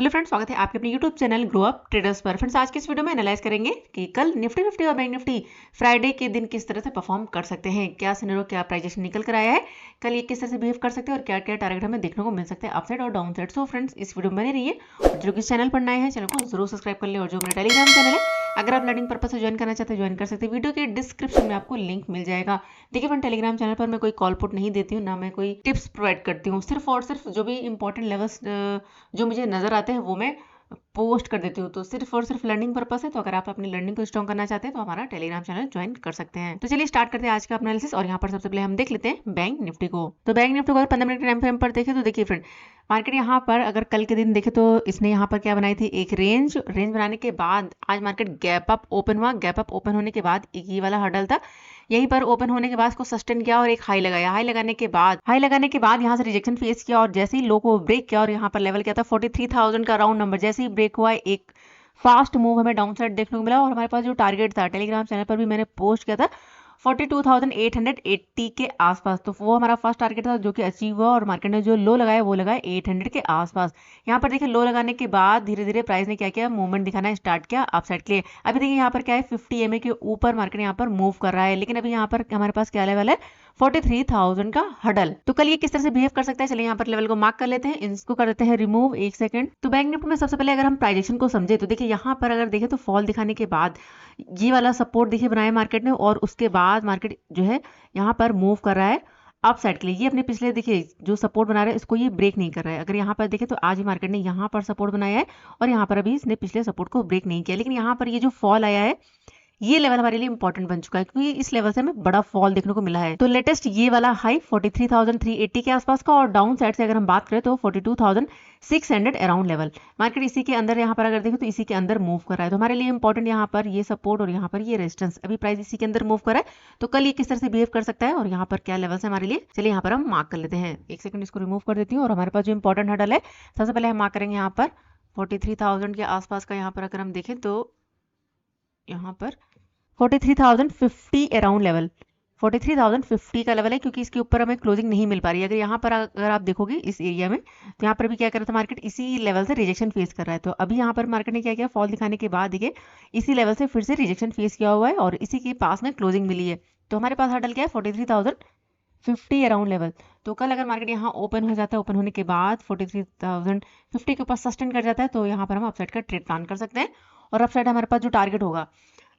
Hello friends, स्वागत है आपके अपने YouTube channel grow up traders पर। फ्रेंड्स, आज की इस वीडियो में एनालाइज करेंगे कि कल निफ्टी फिफ्टी और बैंक निफ्टी फ्राइडे के दिन किस तरह से परफॉर्म कर सकते हैं, क्या सिनेरियो, क्या प्राइजेशन निकल कर आया है, कल ये किस तरह से बिहेव कर सकते हैं और क्या क्या टारगेट हमें देखने को मिल सकते हैं अपसाइड और डाउन साइड। सो फ्रेंड्स, इस वीडियो में बने रहिए और जो कि चैनल पर नए हैं चैनल को जरूर सब्सक्राइब कर ले और जो मेरा टेलीग्राम चैनल है अगर आप लर्निंग पर्पज से ज्वाइन करना चाहते हैं ज्वाइन कर सकते हैं। वीडियो के डिस्क्रिप्शन में आपको लिंक मिल जाएगा। देखिए फ्रेंड, टेलीग्राम चैनल पर मैं कोई कॉल पुट नहीं देती हूँ, ना मैं कोई टिप्स प्रोवाइड करती हूँ। सिर्फ और सिर्फ जो भी इंपॉर्टेंट लेवल्स जो मुझे नजर आते हैं वो मैं पोस्ट कर देती हूँ। तो सिर्फ और सिर्फ लर्निंग पर्पस है। तो अगर आप अपनी लर्निंग को स्ट्रॉन्ग करना चाहते हैं तो हमारा टेलीग्राम चैनल ज्वाइन कर सकते हैं। तो चलिए स्टार्ट करते हैं आज का अपना एनालिसिस। और यहाँ पर सबसे पहले हम देख लेते हैं बैंक निफ्टी को। तो बैंक निफ्टी को अगर 15 मिनट के टाइम फ्रेम पर देखें तो देखिए फ्रेंड, मार्केट यहाँ पर अगर कल के दिन देखे तो इसने यहाँ पर क्या बनाई थी, एक रेंज बनाने के बाद आज मार्केट गैप अप ओपन हुआ। गैप अप ओपन होने के बाद एक ये वाला हर्डल था, यहीं पर ओपन होने के बाद इसको सस्टेन किया और एक हाई लगाया। हाई लगाने के बाद यहाँ से रिजेक्शन फेस किया और जैसे ही लो को ब्रेक किया और यहाँ पर लेवल क्या था 43,000 का राउंड नंबर, जैसे ही ब्रेक हुआ एक फास्ट मूव हमें डाउन साइड देखने को मिला। और हमारे पास जो टारगेट था टेलीग्राम चैनल पर भी मैंने पोस्ट किया था 42,880 के आसपास, तो वो हमारा फर्स्ट टारगेट था जो कि अचीव हुआ। और मार्केट ने जो लो लगाया वो लगाया 800 के आसपास। यहाँ पर देखिए लो लगाने के बाद धीरे धीरे प्राइस ने क्या किया, मूवमेंट दिखाना स्टार्ट किया अपसाइड के लिए। अभी देखिए यहाँ पर क्या है, 50 EMA के ऊपर मार्केट यहाँ पर मूव कर रहा है, लेकिन अभी यहाँ पर हमारे पास क्या लेवल है 43,000 का हडल। तो कल ये किस तरह से बिहेव कर सकता है, चलिए यहाँ पर लेवल को मार्क कर लेते हैं, इसको कर देते हैं रिमूव। एक सेकंड। तो बैंक निफ्टी में सबसे पहले अगर हम प्राइजेक्शन को समझे तो देखिए यहाँ पर अगर देखें तो फॉल दिखाने के बाद ये वाला सपोर्ट देखिए बनाया मार्केट ने और उसके बाद मार्केट जो है यहाँ पर मूव कर रहा है अप साइड के लिए। ये अपने पिछले देखिए जो सपोर्ट बना रहा है इसको ये ब्रेक नहीं कर रहा है। अगर यहाँ पर देखें तो आज ही मार्केट ने यहाँ पर सपोर्ट बनाया है और यहाँ पर अभी इसने पिछले सपोर्ट को ब्रेक नहीं किया, लेकिन यहाँ पर ये जो फॉल आया है ये लेवल हमारे लिए इंपॉर्टेंट बन चुका है क्योंकि इस लेवल से हमें बड़ा फॉल देखने को मिला है। तो लेटेस्ट ये वाला हाई 43,380 के आसपास का और डाउन साइड से अगर हम बात करें तो 42,600 अराउंड लेवल। मार्केट इसी के अंदर यहाँ पर अगर देखें तो इसी के अंदर मूव कर रहा है। तो हमारे लिए इंपॉर्टेंट यहाँ पर ये सपोर्ट और यहाँ पर ये रेजिस्टेंस, अभी प्राइस इसी के अंदर मूव कर रहा है। तो कल ये किस तरह से बिहेव कर सकता है और यहाँ पर क्या लेवल है हमारे लिए, चलिए यहाँ पर हम मार्क कर लेते हैं। एक सेकंड, इसको रिमूव कर देती हूँ। और हमारे पास जो इंपॉर्टेंट हडल है सबसे पहले हम मार्क करेंगे यहाँ पर 43,000 के आसपास का। यहाँ पर अगर हम देखें तो यहाँ पर 43,050 अराउंड लेवल, 43,050 का लेवल है क्योंकि इसके ऊपर हमें क्लोजिंग नहीं मिल पा रही है। अगर यहाँ पर अगर आप देखोगे इस एरिया में तो यहाँ पर भी क्या कर रहा था मार्केट, इसी लेवल से रिजेक्शन फेस कर रहा है। तो अभी यहाँ पर मार्केट ने क्या किया, फॉल दिखाने के बाद देखिए इसी लेवल से फिर से रिजेक्शन फेस किया हुआ है और इसी के पास में क्लोजिंग मिली है। तो हमारे पास हडल क्या है 43,050 अराउंड लेवल। तो कल अगर मार्केट यहाँ ओपन हो जाता है, ओपन होने के बाद 43,050 के ऊपर सस्टेन कर जाता है तो यहाँ पर हम अपसाइड का ट्रेड प्लान कर सकते हैं। और अपसाइड हमारे पास जो टारगेट होगा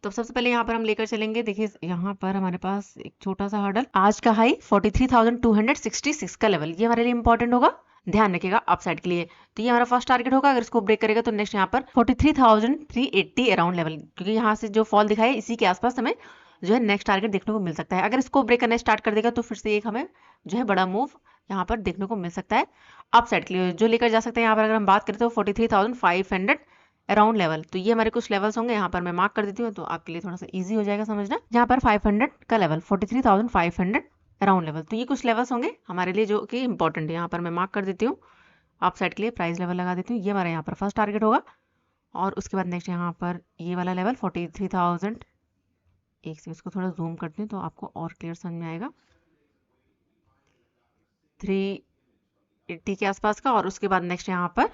तो सबसे पहले यहाँ पर हम लेकर चलेंगे। देखिए यहाँ पर हमारे पास एक छोटा सा हर्डल, आज का हाई 43,266 का लेवल, ये हमारे लिए इंपॉर्टेंट होगा, ध्यान रखिएगा अपसाइड के लिए। तो ये हमारा फर्स्ट टारगेट होगा। अगर इसको ब्रेक करेगा तो नेक्स्ट यहाँ पर 43,380 अराउंड लेवल, क्योंकि यहाँ से जो फॉल दिखाई इसी के आसपास हमें जो है नेक्स्ट टारगेट देखने को मिल सकता है। अगर इसको ब्रेक करना स्टार्ट कर देगा तो फिर से एक हमें जो है बड़ा मूव यहाँ पर देखने को मिल सकता है अपसाइड के लिए, जो लेकर जा सकते हैं। यहाँ पर अगर हम बात करें तो 43,500 अराउंड लेवल। तो ये हमारे कुछ लेवल्स होंगे, यहाँ पर मैं मार्क कर देती हूँ तो आपके लिए थोड़ा सा इजी हो जाएगा समझना। यहाँ पर 500 का लेवल, 43,500 अराउंड लेवल, तो ये कुछ लेवल्स होंगे हमारे लिए जो कि इंपॉर्टेंट है। यहाँ पर मैं मार्क कर देती हूँ, अप साइड के लिए प्राइस लेवल लगा देती हूँ। ये हमारा यहाँ पर फर्स्ट टारगेट होगा और उसके बाद नेक्स्ट यहाँ पर ये वाला लेवल 43,000। एक से इसको थोड़ा जूम करती हूँ तो आपको और क्लियर समझ में आएगा, 380 के आसपास का। और उसके बाद नेक्स्ट यहाँ पर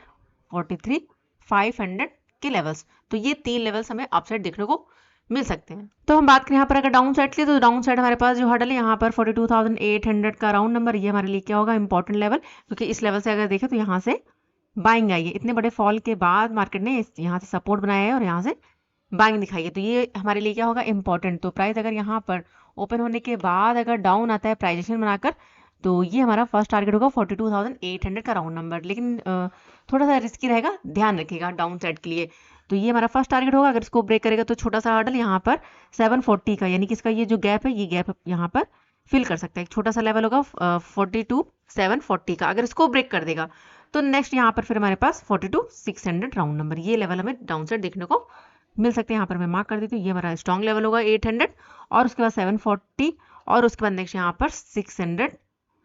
43,500 के लेवल्स। तो ये तीन लेवल्स हमें अपसाइड देखने को मिल सकते हैं। तो हम बात करें यहाँ पर अगर डाउन साइड के लिए तो डाउन साइड हमारे पास जो हडल है यहाँ पर 42,800 का राउंड नंबर, ये हमारे लिए क्या होगा इंपॉर्टेंट लेवल, क्योंकि इस लेवल से अगर देखें तो यहाँ से बाइंग आई है। इतने बड़े फॉल के बाद मार्केट ने यहाँ से सपोर्ट बनाया है और यहाँ से बाइंग दिखाई है, तो ये हमारे लिए क्या होगा इंपॉर्टेंट। तो प्राइस अगर यहाँ पर ओपन होने के बाद अगर डाउन आता है प्राइजेशन बनाकर तो ये हमारा फर्स्ट टारगेट होगा 42,800 का राउंड नंबर, लेकिन थोड़ा सा रिस्की रहेगा, ध्यान रखिएगा डाउन साइड के लिए। तो ये हमारा फर्स्ट टारगेट होगा। अगर इसको ब्रेक करेगा तो छोटा सा हर्डल यहाँ पर 740 का, यानी कि इसका ये जो गैप है ये गैप यहाँ पर फिल कर सकता है। एक छोटा सा लेवल होगा 42,740 का। अगर इसको ब्रेक कर देगा तो नेक्स्ट यहाँ पर फिर हमारे पास 42,600 राउंड नंबर, ये लेवल हमें डाउन साइड देखने को मिल सकते हैं। यहाँ पर मैं मार्क कर देती हूँ, ये हमारा स्ट्रॉन्ग लेवल होगा 800 और उसके बाद 740 और उसके बाद नेक्स्ट यहाँ पर 600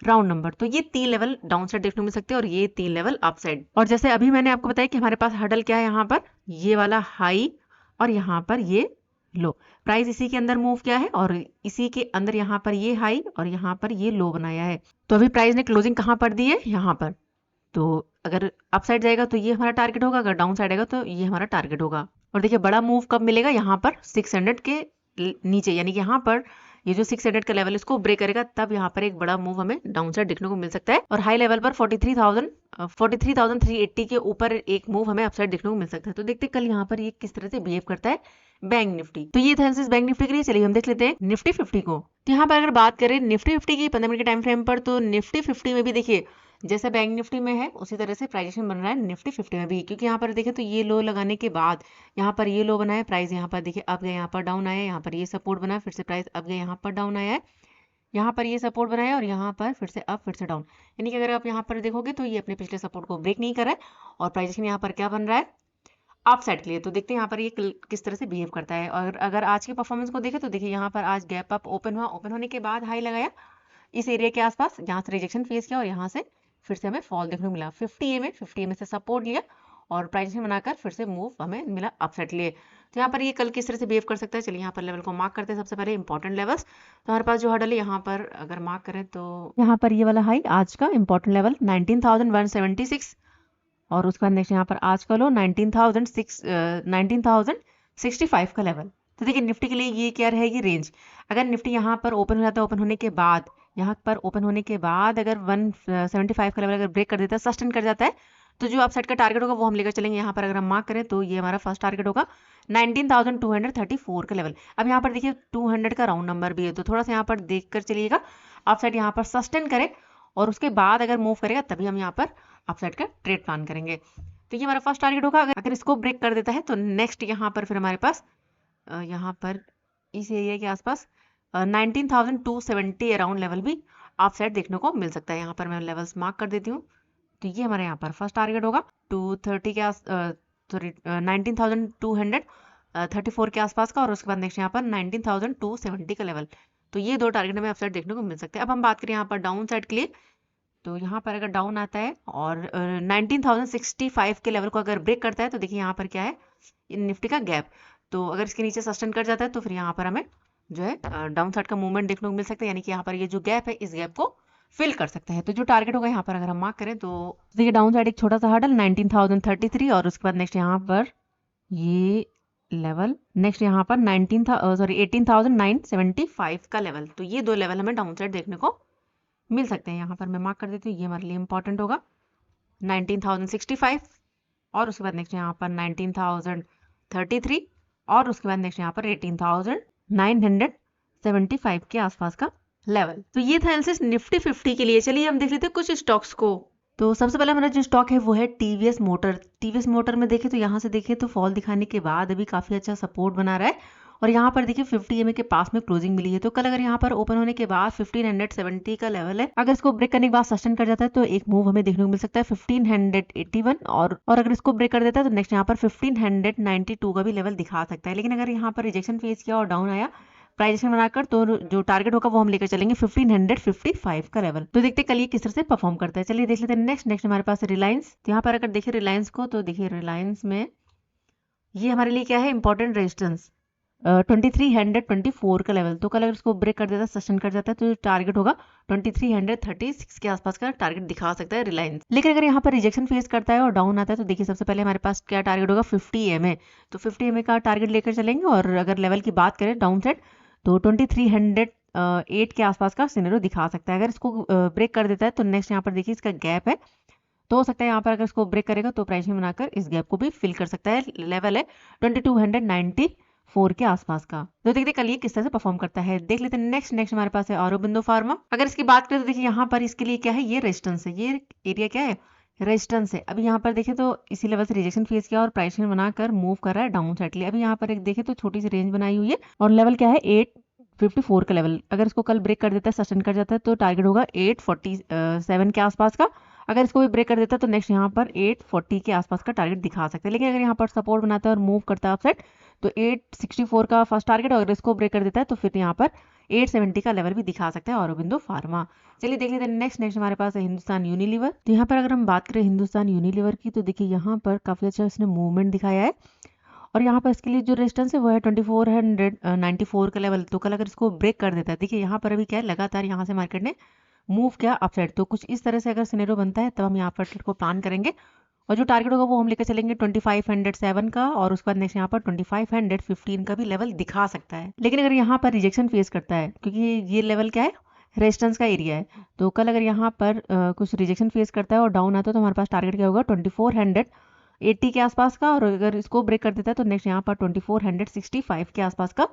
राउंड नंबर। तो ये तीन लेवल डाउन साइड देखने को मिल सकते हैं और ये तीन लेवल अप साइड। और जैसे अभी मैंने आपको बताया कि हमारे पास हडल क्या है, यहाँ पर ये वाला हाई और यहाँ पर ये लो, प्राइस इसी के अंदर मूव किया है और इसी के अंदर यहाँ पर ये हाई और यहाँ पर ये लो बनाया है। तो अभी प्राइस ने क्लोजिंग कहाँ पर दी है, यहाँ पर तो अगर अप साइड जाएगा तो ये हमारा टारगेट होगा, अगर डाउन साइड आएगा तो ये हमारा टारगेट होगा। और देखिए बड़ा मूव कब मिलेगा, यहाँ पर 600 के नीचे, यानी कि यहाँ पर ये जो 600 का लेवल इसको ब्रेक करेगा, तब यहाँ पर एक बड़ा मूव हमें डाउन साइड देखने को मिल सकता है। और हाई लेवल पर 43,380 के ऊपर एक मूव हमें अपसाइड देखने को मिल सकता है। तो देखते कल यहाँ पर ये किस तरह से बिहेव करता है बैंक निफ्टी। तो ये था एनालिसिस बैंक निफ्टी के लिए। चलिए हम देख लेते हैं निफ्टी 50 को। तो यहाँ पर अगर बात करें निफ्टी 50 की 15 मिनट के टाइम फ्रेम पर, तो निफ्टी 50 में भी देखिए जैसा बैंक निफ्टी में है उसी तरह से प्राइजेशन बन रहा है निफ्टी 50 में भी। क्योंकि यहाँ पर देखें तो ये लो लगाने के बाद यहाँ पर ये लो बना है, प्राइस यहाँ पर देखिए अब गया, यहाँ पर डाउन आया, यहाँ पर ये सपोर्ट बना, फिर से प्राइस अब गया, यहाँ पर डाउन आया है, यहाँ पर ये सपोर्ट बनाया और यहाँ पर फिर से अप फिर से डाउन। यानी कि अगर आप यहाँ पर देखोगे तो ये अपने पिछले सपोर्ट को ब्रेक नहीं कर रहा है और प्राइजेशन यहाँ पर क्या बन रहा है, अप साइड के लिए। तो देखते हैं यहाँ पर ये किस तरह से बिहेव करता है। और अगर आज की परफॉर्मेंस को देखें तो देखिए यहाँ पर आज गैप अप ओपन हुआ, ओपन होने के बाद हाई लगाया इस एरिया के आसपास, यहाँ से रिजेक्शन फेस किया और यहाँ से फिर से हमें फॉल देखने को मिला 50 EMA से सपोर्ट लिया और प्राइजेशन बनाकर फिर से मूव हमें मिला अपसाइड के लिए। तो यहाँ पर ये कल किस तरह से बिहेव कर सकता है, चलिए यहाँ पर लेवल को मार्क करते हैं। सबसे पहले इंपॉर्टेंट लेवल्स, तो हमारे पास जो हर्डल है यहाँ पर अगर मार्क करें तो यहाँ पर ये वाला हाई आज का इंपॉर्टेंट लेवल 19,176 और उसके बाद नेक्स्ट यहाँ पर आज का लो 19,065 का लेवल। तो देखिए निफ्टी के लिए ये क्या रहेगी रेंज। अगर निफ्टी यहाँ पर ओपन हो जाता है, ओपन होने के बाद यहाँ पर ओपन होने के बाद अगर 175 का लेवल अगर ब्रेक कर देता है, सस्टेन कर जाता है, तो जो अपसाइड का टारगेट होगा वो हम लेकर चलेंगे। यहाँ पर अगर हम मार्क करें तो ये हमारा फर्स्ट टारगेट होगा 19,234 का लेवल। अब यहाँ पर देखिए 200 का राउंड नंबर भी है, तो थोड़ा सा यहाँ पर देख कर चलिएगा। अपसाइड यहाँ पर सस्टेन करे और उसके बाद अगर मूव करेगा तभी हम यहाँ पर अपसाइड का ट्रेड प्लान करेंगे। तो ये हमारा फर्स्ट टारगेट होगा। अगर इसको ब्रेक कर देता है तो नेक्स्ट यहाँ पर फिर हमारे पास यहाँ पर इस एरिया के आसपास 19,270 अराउंड लेवल भी अपसाइड देखने को मिल सकता है। यहाँ पर मैं लेवल्स मार्क कर देती हूँ। तो ये हमारे यहाँ पर फर्स्ट टारगेट होगा 230 के सॉरी 19,234 के आसपास का और उसके बाद नेक्स्ट यहाँ पर 19,270 का लेवल। तो ये दो टारगेट हमें अपसाइड देखने को मिल सकते हैं। अब हम बात करें यहाँ पर डाउन साइड के लिए, तो यहाँ पर अगर डाउन आता है और 19,065 के लेवल को अगर ब्रेक करता है तो देखिए यहाँ पर क्या है निफ्टी का गैप। तो अगर इसके नीचे सस्टेन कर जाता है तो फिर यहाँ पर हमें जो है डाउन साइड का मूवमेंट देखने को मिल सकता है। यानी कि यहाँ पर ये जो गैप है इस गैप को फिल कर सकता है। तो जो टारगेट होगा यहाँ पर अगर हम मार्क करें तो देखिए डाउन साइड एक छोटा सा हर्डल 19,033 और उसके बाद नेक्स्ट यहाँ पर ये लेवल, नेक्स्ट यहाँ पर 18,975 का लेवल। तो ये दो लेवल हमें डाउन साइड देखने को मिल सकते हैं। यहाँ पर मैं मार्क कर देती हूँ, ये हमारे लिए इंपॉर्टेंट होगा 19,065 और उसके बाद नेक्स्ट यहाँ पर 19,033 और उसके बाद नेक्स्ट यहाँ पर 18,975 के आसपास का लेवल। तो ये था एनालिसिस निफ्टी 50 के लिए। चलिए हम देख लेते हैं कुछ स्टॉक्स को। तो सबसे पहले हमारा जो स्टॉक है वो है टीवीएस मोटर। टीवीएस मोटर में देखें तो यहाँ से देखें तो फॉल दिखाने के बाद अभी काफी अच्छा सपोर्ट बना रहा है और यहाँ पर देखिए 50 EMA के पास में क्लोजिंग मिली है। तो कल अगर यहाँ पर ओपन होने के बाद 1570 का लेवल है, अगर इसको ब्रेक करने के बाद सस्टेन कर जाता है तो एक मूव हमें देखने को मिल सकता है 1581 और अगर इसको ब्रेक कर देता है तो नेक्स्ट यहाँ पर 1592 का भी लेवल दिखा सकता है। लेकिन अगर यहाँ पर रिजेक्शन फेस किया और डाउन आया प्राइजेशन बनाकर तो जो टारगेट होगा वो हम लेकर चलेंगे 1555 का लेवल। तो देखते कल ये किस तरह से परफॉर्म करता है। चलिए देख लेते हैं नेक्स्ट हमारे पास रिलायंस। तो यहाँ पर अगर देखिए रिलायंस को तो देखिए रिलायंस में ये हमारे लिए क्या है इंपॉर्टेंट रेजिस्टेंस 2324 का लेवल। तो कल अगर इसको ब्रेक कर देता है, सस्टेन कर जाता है तो टारगेट होगा 2336 के आसपास का टारगेट दिखा सकता है रिलायंस। लेकिन अगर यहाँ पर रिजेक्शन फेस करता है और डाउन आता है तो देखिए सबसे पहले हमारे पास क्या टारगेट होगा 50 EMA। तो 50 EMA का टारगेट लेकर चलेंगे और अगर लेवल की बात करें डाउन साइड तो 2308 के आसपास का सिनेरियो दिखा सकता है। अगर इसको ब्रेक कर देता है तो नेक्स्ट यहाँ पर देखिए इसका गैप है, तो हो सकता है यहाँ पर अगर इसको ब्रेक करेगा तो प्राइस में बनाकर इस गैप को भी फिल कर सकता है। लेवल है 2294 के आसपास का। तो देखते कल ये किस तरह से परफॉर्म करता है। देख लेते हैं नेक्स्ट हमारे पास है औरोबिंदो फार्मा। अगर इसकी बात करें तो देखिए यहाँ पर इसके लिए क्या है ये रेजिस्टेंस है, ये एरिया क्या है रेजिस्टेंस है। अभी यहाँ पर देखें तो इसी लेवल से रिजेक्शन फेस किया और प्राइस में बनाकर मूव कर रहा है डाउन साइड के लिए। अभी यहाँ पर एक देखें तो छोटी सी रेंज बनाई हुई है और लेवल क्या है 854 का लेवल। अगर इसको कल ब्रेक कर देता है, सस्टेन कर जाता है तो टारगेट होगा 847 के आसपास का। अगर इसको भी ब्रेक कर देता है तो नेक्स्ट यहाँ पर 840 के आसपास का टारगेट दिखा सकते हैं। लेकिन अगर यहाँ पर सपोर्ट बनाता है और मूव करता है अपसाइड तो 864 का फर्स्ट टारगेट और अगर इसको ब्रेक कर देता है तो फिर यहाँ पर 870 का लेवल भी दिखा सकता है औरोबिंदो फार्मा। चलिए देख लेते हैं नेक्स्ट हमारे पास है हिंदुस्तान यूनिलीवर। तो यहाँ पर अगर हम बात करें हिंदुस्तान यूनिलीवर की तो देखिए यहाँ पर काफी अच्छा इसने मूवमेंट दिखाया है और यहाँ पर इसके लिए जो रेजिस्टेंस है वो है 2494 का लेवल। तो कल अगर इसको ब्रेक कर देता है, देखिए यहाँ पर अभी क्या है लगातार यहाँ से मार्केट ने मूव किया अपसाइड। तो कुछ इस तरह से अगर सिनेरियो बनता है तब हम यहाँ पर ट्रेड को प्लान करेंगे और जो टारगेट होगा वो हम लेकर चलेंगे 2507 का और उसके बाद नेक्स्ट यहाँ पर 2515 का भी लेवल दिखा सकता है। लेकिन अगर यहाँ पर रिजेक्शन फेस करता है, क्योंकि ये लेवल क्या है, रेजिस्टेंस का एरिया है, तो कल अगर यहाँ पर कुछ रिजेक्शन फेस करता है और डाउन आता है तो हमारे पास टारगेट क्या होगा 2480 के आसपास का, और अगर इसको ब्रेक कर देता है तो नेक्स्ट यहाँ पर 2465 के आसपास का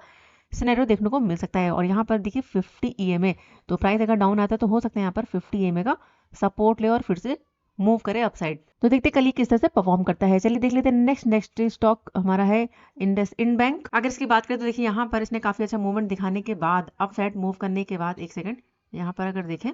सिनेरियो देखने को मिल सकता है। और यहाँ पर देखिए 50 EMA, तो प्राइस अगर डाउन आता है तो हो सकता है यहाँ पर 50 EMA का सपोर्ट ले और फिर से मूव करे अपसाइड। तो देखते हैं कल ये किस तरह से परफॉर्म करता है। चलिए देख लेते हैं नेक्स्ट स्टॉक हमारा है इंडसइंड बैंक। अगर इसकी बात करें तो देखिए यहाँ पर इसने काफी अच्छा मूवमेंट दिखाने के बाद अपसाइड मूव करने के बाद, एक सेकंड यहाँ पर अगर देखें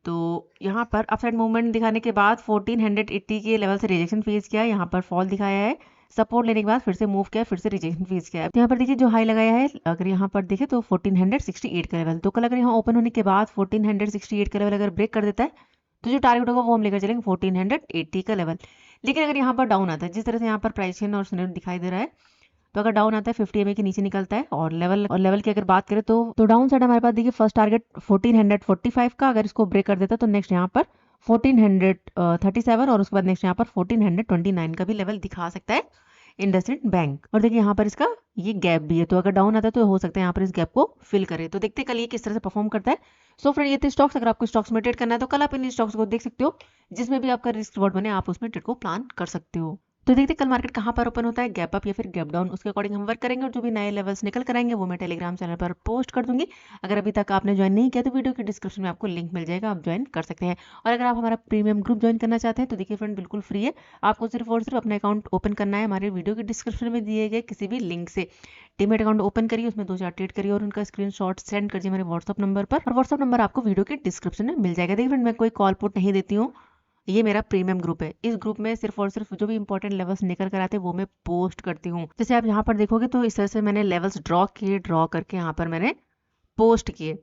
तो यहाँ पर अपसाइड मूवमेंट दिखाने के बाद 1480 के लेवल से रिजेक्शन फेस किया, यहाँ पर फॉल दिखाया है, सपोर्ट लेने के बाद फिर से मूव किया, फिर से रिजेक्शन फेस किया। तो यहाँ पर देखिए जो हाई लगाया है, अगर यहाँ पर देखें तो 1468 का लेवल, तो कल अगर यहाँ ओपन होने के बाद 1468 का लेवल अगर ब्रेक कर देता है तो जो टारगेट होगा वो हम लेकर चलेंगे 1480 का लेवल। लेकिन अगर यहाँ पर डाउन आता है, जिस तरह से यहाँ पर प्राइस और सिनेरियो दिखाई दे रहा है, तो अगर डाउन आता है 50 EMA के नीचे निकलता है और लेवल की अगर बात करें तो डाउन साइड हमारे पास देखिए फर्स्ट टारगेट 1445 का, अगर इसको ब्रेक कर देता है तो नेक्स्ट यहाँ पर 1437 और उसके बाद नेक्स्ट यहाँ पर 1429 का भी लेवल दिखा सकता है इंडसइंड बैंक। और देखिए यहाँ पर इसका ये गैप भी है, तो अगर डाउन आता है तो हो सकता है यहाँ पर इस गैप को फिल करे। तो देखते हैं कल ये किस तरह से परफॉर्म करता है। सो फ्रेंड, ये थे स्टॉक्स। अगर आपको स्टॉक्स में ट्रेड करना है तो कल आप इन स्टॉक्स को देख सकते हो, जिसमें भी आपका रिस्क रिवॉर्ड बने आप उसमें ट्रेड को प्लान कर सकते हो। तो देखते कल मार्केट कहाँ पर ओपन होता है, गैप अप या फिर गैप डाउन, उसके अकॉर्डिंग हम वर्क करेंगे और जो भी नए लेवल्स निकल कर आएंगे वो मैं टेलीग्राम चैनल पर पोस्ट कर दूंगी। अगर अभी तक आपने ज्वाइन नहीं किया तो वीडियो के डिस्क्रिप्शन में आपको लिंक मिल जाएगा, आप ज्वाइन कर सकते हैं। और अगर आप हमारा प्रीमियम ग्रुप ज्वाइन करना चाहते हैं तो देखिए फ्रेंड बिल्कुल फ्री है, आपको सिर्फ और सिर्फ अपना अकाउंट ओपन करना है। हमारे वीडियो के डिस्क्रिप्शन में दिए गए किसी भी लिंक से डीमैट अकाउंट ओपन करिए, उसमें 2-4 ट्रेड करिए और उनका स्क्रीनशॉट सेंड करिए मेरे व्हाट्सअप नंबर पर, और व्हाट्सअप नंबर आपको वीडियो के डिस्क्रिप्शन में मिल जाएगा। देखिए फ्रेंड, मैं कोई कॉल पुट नहीं देती हूँ, ये मेरा प्रीमियम ग्रुप है। इस ग्रुप में सिर्फ और सिर्फ जो भी इंपॉर्टेंट लेवल्स निकल कर आते हैं वो मैं पोस्ट करती हूँ। जैसे आप यहाँ पर देखोगे तो इस तरह से मैंने लेवल्स ड्रॉ करके यहाँ पर मैंने पोस्ट किए।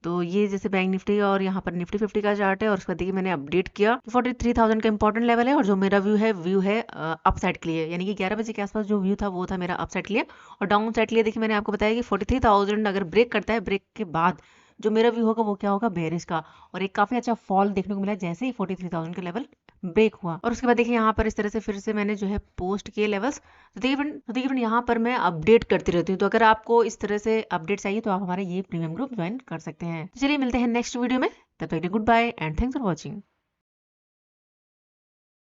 तो ये जैसे बैंक निफ्टी और यहाँ पर निफ्टी 50 का चार्ट है, और उसके बाद देखिए मैंने अपडेट किया 43,000 का इंपॉर्टेंट लेवल है, और जो मेरा व्यू है अपसाइड के लिए, यानी कि 11 बजे के आसपास जो व्यू था वो था मेरा अपसाइड के लिए। और डाउन साइड के लिए देखिए मैंने आपको बताया कि 43,000 अगर ब्रेक करता है, ब्रेक के बाद जो मेरा व्यू होगा वो क्या होगा, बेरिश का, और एक काफी अच्छा फॉल देखने को मिला जैसे ही 43,000 का लेवल ब्रेक हुआ। और उसके बाद देखिए यहाँ पर इस तरह से फिर से मैंने जो है पोस्ट किए लेवल्स। तो देखिए फ्रेंड यहाँ पर मैं अपडेट करती रहती हूँ, तो अगर आपको इस तरह से अपडेट चाहिए तो आप हमारे ये प्रीमियम ग्रुप ज्वाइन कर सकते हैं। तो चलिए मिलते हैं नेक्स्ट वीडियो में, तब तक के लिए good bye and thanks for watching.